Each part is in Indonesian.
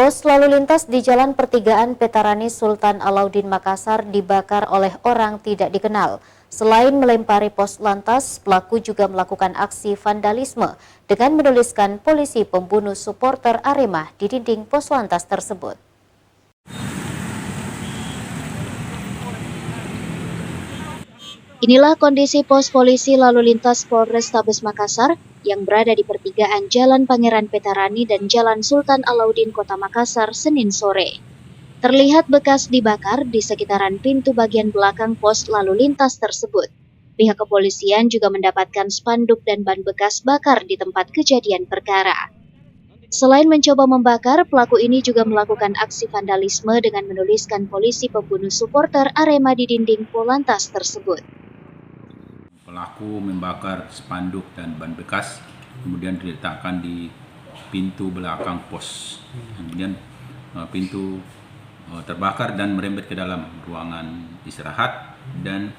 Pos lalu lintas di Jalan Pertigaan Petarani Sultan Alauddin Makassar dibakar oleh orang tidak dikenal. Selain melempari pos lantas, pelaku juga melakukan aksi vandalisme dengan menuliskan polisi pembunuh supporter Arema di dinding pos lantas tersebut. Inilah kondisi pos polisi lalu lintas Polrestabes Makassar yang berada di pertigaan Jalan Pangeran Petarani dan Jalan Sultan Alauddin Kota Makassar Senin sore. Terlihat bekas dibakar di sekitaran pintu bagian belakang pos lalu lintas tersebut. Pihak kepolisian juga mendapatkan spanduk dan ban bekas bakar di tempat kejadian perkara. Selain mencoba membakar, pelaku ini juga melakukan aksi vandalisme dengan menuliskan polisi pembunuh supporter Arema di dinding Polantas tersebut. Pelaku membakar spanduk dan ban bekas, kemudian diletakkan di pintu belakang pos. Kemudian pintu terbakar dan merembet ke dalam ruangan istirahat dan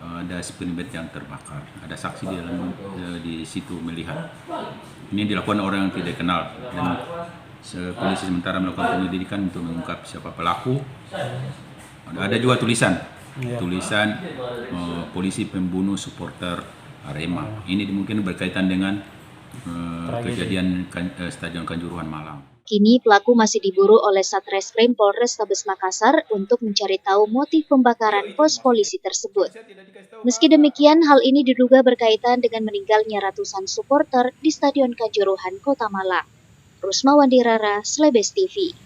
ada springbed yang terbakar. Ada saksi di dalam di situ melihat. Ini dilakukan orang yang tidak kenal dan polisi sementara melakukan penyelidikan untuk mengungkap siapa pelaku. Ada juga tulisan polisi pembunuh supporter Arema. Ini mungkin berkaitan dengan kejadian Stadion Kanjuruhan Malang. Kini pelaku masih diburu oleh Satreskrim Polrestabes Makassar untuk mencari tahu motif pembakaran pos polisi tersebut. Meski demikian, hal ini diduga berkaitan dengan meninggalnya ratusan supporter di Stadion Kanjuruhan Kota Malang. Rusma Wandirara, Slebes TV.